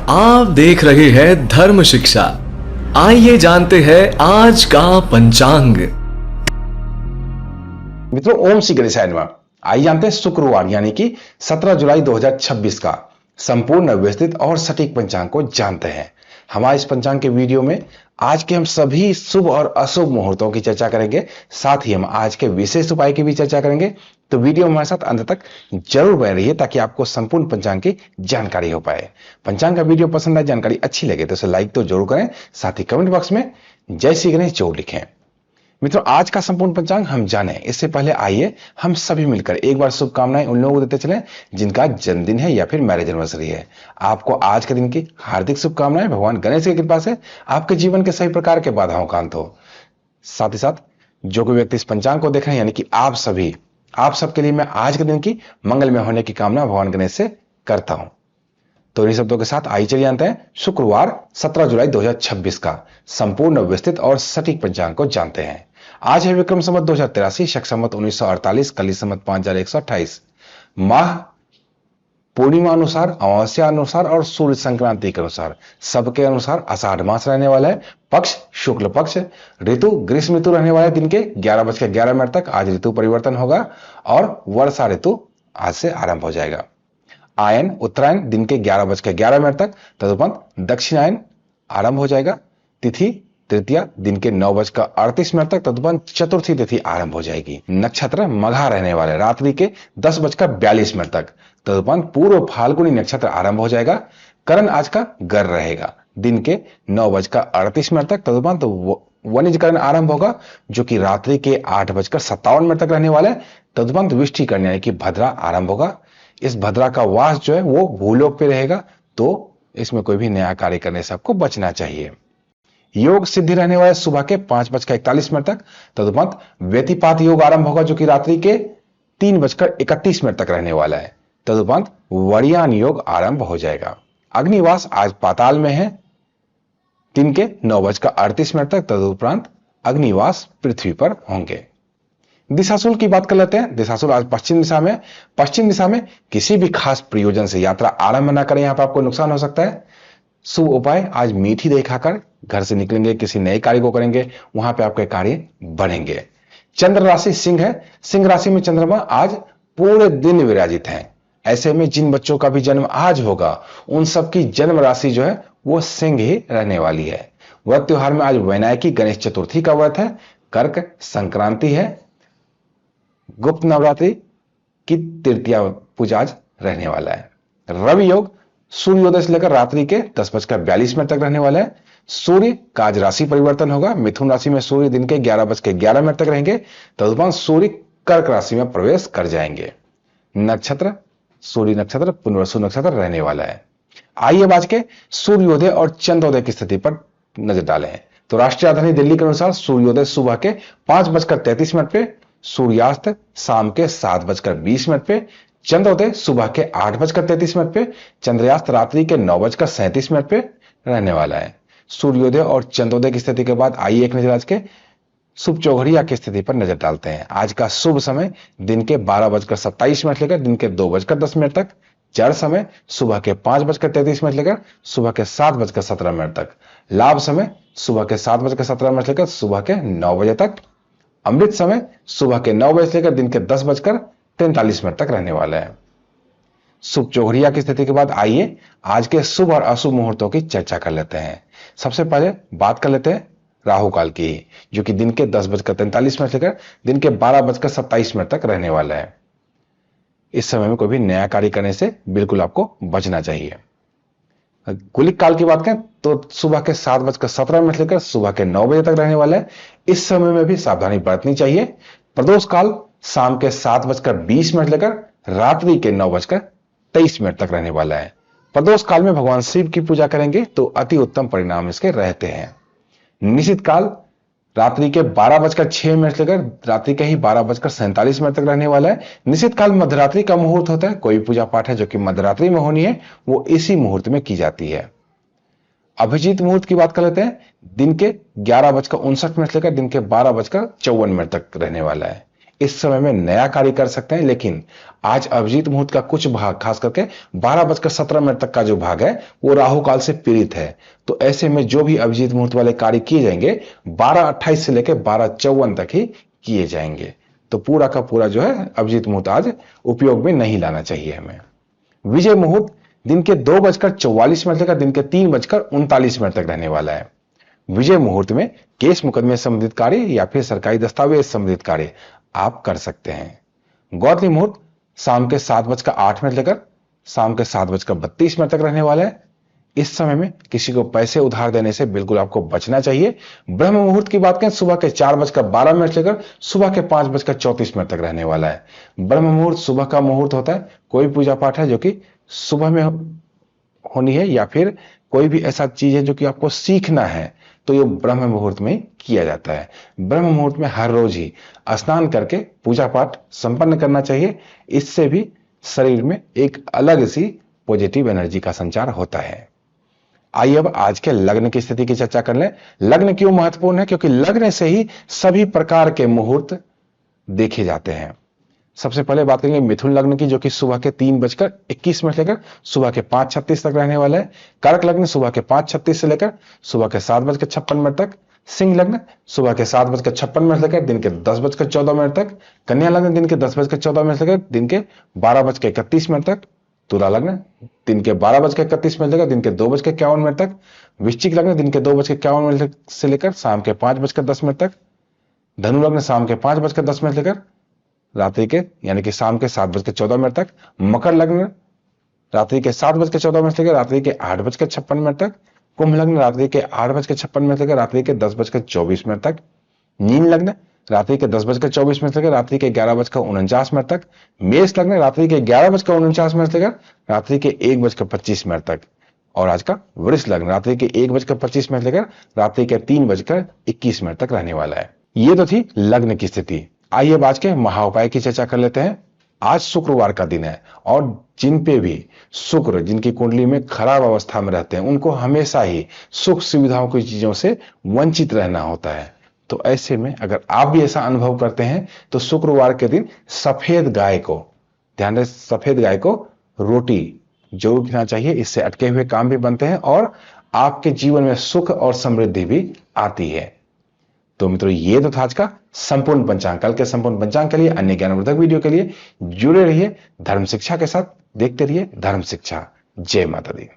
आप देख रहे हैं धर्म शिक्षा। आइए जानते हैं आज का पंचांग। मित्रों, ओम श्री गणेशाय नमः। आइए जानते हैं शुक्रवार यानी कि 17 जुलाई 2026 का संपूर्ण व्यवस्थित और सटीक पंचांग को जानते हैं। हमारे इस पंचांग के वीडियो में आज के हम सभी शुभ और अशुभ मुहूर्तों की चर्चा करेंगे, साथ ही हम आज के विशेष उपाय की भी चर्चा करेंगे। तो वीडियो हमारे साथ अंत तक जरूर बने रहिए ताकि आपको संपूर्ण पंचांग की जानकारी हो पाए। पंचांग का वीडियो पसंद आए, जानकारी अच्छी लगे तो इसे लाइक तो जरूर करें, साथ ही कमेंट बॉक्स में जय श्री गणेश जरूर लिखें। मित्रों, आज का संपूर्ण पंचांग हम जाने इससे पहले आइए हम सभी मिलकर एक बार शुभकामनाएं उन लोगों को देते चलें जिनका जन्मदिन है या फिर मैरिज एनिवर्सरी है। आपको आज के दिन की हार्दिक शुभकामनाएं। भगवान गणेश की कृपा से आपके जीवन के सभी प्रकार के बाधाओं का अंत हो। साथ ही साथ जो कोई व्यक्ति इस पंचांग को देख रहे हैं यानी कि आप सबके लिए मैं आज के दिन की मंगलमय होने की कामना भगवान गणेश से करता हूं। तो इन शब्दों के साथ आइए चलिए जानते हैं शुक्रवार 17 जुलाई 2026 का संपूर्ण व्यवस्थित और सटीक पंचांग को जानते हैं। आज है विक्रम संवत 2083, शक संवत 1948, कली संवत 5128। माह पूर्णिमा अनुसार, अमावस्या अनुसार और सूर्य संक्रांति के अनुसार सबके अनुसार आषाढ़ मास रहने वाला है। पक्ष शुक्ल पक्ष। ऋतु ग्रीष्म ऋतु रहने वाला है। दिन के 11:11 तक आज ऋतु परिवर्तन होगा और वर्षा ऋतु आज से आरंभ हो जाएगा। आयन उत्तरायण दिन के 11:11 तक, तदुपरांत दक्षिणायन आरंभ हो जाएगा। तिथि तृतीया दिन के 9:38 तक, तदुपरांत चतुर्थी तिथि आरंभ हो जाएगी। नक्षत्र मघा रहने वाले रात्रि के 10:42 तक, तदुपरांत पूर्व फाल्गुनी नक्षत्र आरंभ हो जाएगा। करण आज का गर रहेगा दिन के 9:38 तक, तदुपरांत वनिज करण आरंभ होगा जो कि रात्रि के 8:57 तक रहने वाला है। तदुपरांत विष्टि करण यानी कि भद्रा आरंभ होगा। इस भद्रा का वास जो है वो भूलोक पे रहेगा, तो इसमें कोई भी नया कार्य करने से आपको बचना चाहिए। योग सिद्धि रहने वाला सुबह के 5:41 तक, तदुपरांत व्यतिपात योग आरंभ होगा जो कि रात्रि के 3:31 तक रहने वाला है। तदुपरांत वरियान योग आरंभ हो जाएगा। अग्निवास आज पाताल में है दिन के 9:38 तक, तदुपरांत अग्निवास पृथ्वी पर होंगे। दिशाशूल की बात कर लेते हैं। दिशाशूल आज पश्चिम दिशा में किसी भी खास प्रयोजन से यात्रा आरंभ न करें, यहां पर आपको नुकसान हो सकता है। शुभ उपाय आज मीठी दही खाकर घर से निकलेंगे, किसी नए कार्य को करेंगे, वहां पे आपके कार्य बढ़ेंगे। चंद्र राशि सिंह है। सिंह राशि में चंद्रमा आज पूरे दिन विराजित हैं। ऐसे में जिन बच्चों का भी जन्म आज होगा उन सबकी जन्म राशि जो है वो सिंह ही रहने वाली है। व्रत त्योहार में आज वैनायकी गणेश चतुर्थी का व्रत है। कर्क संक्रांति है। गुप्त नवरात्रि की तृतीया पूजा आज रहने वाला है। रवि योग सूर्योदय से लेकर रात्रि के 10:42 तक रहने वाला है। सूर्य का आज राशि परिवर्तन होगा। मिथुन राशि में सूर्य दिन के 11:11 तक रहेंगे, तदुपरांत सूर्य कर्क राशि में प्रवेश कर जाएंगे। नक्षत्र सूर्य नक्षत्र पुनर्वसु नक्षत्र रहने वाला है। आइए अब आज के सूर्योदय और चंद्रोदय की स्थिति पर नजर डालें। तो राष्ट्रीय राजधानी दिल्ली के अनुसार सूर्योदय सुबह के 5:33 पे, सूर्यास्त शाम के 7:20 पे, चंद्रोदय सुबह के 8:33 पे, चंद्रयास्त रात्रि के 9:37 पे रहने वाला है। सूर्योदय और चंद्रोदय की स्थिति के बाद आइए एक नजर आज के शुभ चौघड़िया की स्थिति पर नजर डालते हैं। आज का शुभ समय दिन के 12:27 लेकर दिन के 2:10 तक। जड़ समय सुबह के 5:33 लेकर सुबह के 7:17 तक। लाभ समय सुबह के 7:17 लेकर सुबह के 9 बजे तक। अमृत समय सुबह के 9 बजे से लेकर दिन के 10:43 तक रहने वाला है। शुभ चौघड़िया की स्थिति के बाद आइए आज के शुभ और अशुभ मुहूर्तों की चर्चा कर लेते हैं। सबसे पहले बात कर लेते हैं राहु काल की, जो कि दिन के 10:43 से लेकर दिन के 12:27 तक रहने वाला है। इस समय में कोई भी नया कार्य करने से बिल्कुल आपको बचना चाहिए। गुलिक काल की बात करें तो सुबह के 7:17 से लेकर सुबह के 9 बजे तक रहने वाला है। इस समय में भी सावधानी बरतनी चाहिए। प्रदोष काल शाम के 7:20 से लेकर रात्रि के 9:23 तक रहने वाला है। प्रदोष काल में भगवान शिव की पूजा करेंगे तो अति उत्तम परिणाम इसके रहते हैं। निश्चित काल रात्रि के 12:06 से लेकर रात्रि के ही 12:47 तक रहने वाला है। निश्चित काल मध्यरात्रि का मुहूर्त होता है। कोई पूजा पाठ है जो कि मध्यरात्रि में होनी है वो इसी मुहूर्त में की जाती है। अभिजीत मुहूर्त की बात कर लेते हैं। दिन के 11:59 से लेकर दिन के 12:54 तक रहने वाला है। इस समय में नया कार्य कर सकते हैं, लेकिन आज अभिजीत मुहूर्त का कुछ भाग, खास करके 12:17 तक का जो भाग है वो राहु काल से पीड़ित है। तो ऐसे में जो भी अभिजीत मुहूर्त वाले कार्य किए जाएंगे 12:28 से लेकर 12:54 तक ही किए जाएंगे। तो पूरा का पूरा जो है अभिजीत मुहूर्त आज उपयोग में नहीं लाना चाहिए हमें। विजय मुहूर्त दिन के 2:44 लेकर दिन के 3:39 तक रहने वाला है। विजय मुहूर्त में केस मुकदमे से संबंधित कार्य या फिर सरकारी दस्तावेज से संबंधित कार्य आप कर सकते हैं। गौतमी मुहूर्त शाम के 7:08 लेकर शाम के 7:32 तक रहने वाला है। इस समय में किसी को पैसे उधार देने से बिल्कुल आपको बचना चाहिए। ब्रह्म मुहूर्त की बात करें सुबह के 4:12 लेकर सुबह के 5:34 तक रहने वाला है। ब्रह्म मुहूर्त सुबह का मुहूर्त होता है। कोई पूजा पाठ है जो कि सुबह में होनी है या फिर कोई भी ऐसा चीज है जो कि आपको सीखना है तो ये ब्रह्म मुहूर्त में किया जाता है। ब्रह्म मुहूर्त में हर रोज ही स्नान करके पूजा पाठ संपन्न करना चाहिए। इससे भी शरीर में एक अलग सी पॉजिटिव एनर्जी का संचार होता है। आइए अब आज के लग्न की स्थिति की चर्चा कर लें। लग्न क्यों महत्वपूर्ण है? क्योंकि लग्न से ही सभी प्रकार के मुहूर्त देखे जाते हैं। सबसे पहले बात करेंगे मिथुन लग्न की, जो कि सुबह के 3:21 लेकर सुबह के 5:36 तक रहने वाला है। कर्क लग्न सुबह के 5:36 से लेकर सुबह के 7:56 तक। सिंह लग्न सुबह के 7:56 से लेकर दिन के 10:14 तक। कन्या लग्न दिन के 10:14 से लेकर दिन के 12:31 तक। तुला लग्न दिन के 12:31 से लेकर दिन के 2:51 तक। वृश्चिक लग्न दिन के 2:51 से लेकर शाम के 5:10 तक। धनु लग्न शाम के 5:10 से लेकर रात्रि के यानी कि शाम के 7:14 तक। मकर लग्न रात्रि के 7:14 से लेकर रात्रि के 8:56 तक। कुंभ लग्न रात्रि के 8:56 से लेकर रात्रि के 10:24 तक। मीन लग्न रात्रि के 10:24 से लेकर रात्रि के 11:49 तक। मेष लग्न रात्रि के 11:49 से लेकर रात्रि के 1:25 तक। और आज का वृष लग्न रात्रि के 1:25 से लेकर रात्रि के 3:21 तक रहने वाला है। ये तो थी लग्न की स्थिति। आइए अब आज के महाउपाय की चर्चा कर लेते हैं। आज शुक्रवार का दिन है और जिन पे भी शुक्र जिनकी कुंडली में खराब अवस्था में रहते हैं उनको हमेशा ही सुख सुविधाओं की चीजों से वंचित रहना होता है। तो ऐसे में अगर आप भी ऐसा अनुभव करते हैं तो शुक्रवार के दिन सफेद गाय को, ध्यान रहे, सफेद गाय को रोटी जरूर खिलाना चाहिए। इससे अटके हुए काम भी बनते हैं और आपके जीवन में सुख और समृद्धि भी आती है। तो मित्रों ये तो था आज का संपूर्ण पंचांग। कल के संपूर्ण पंचांग के लिए, अन्य ज्ञानवर्धक वीडियो के लिए जुड़े रहिए धर्म शिक्षा के साथ। देखते रहिए धर्म शिक्षा। जय माता दी।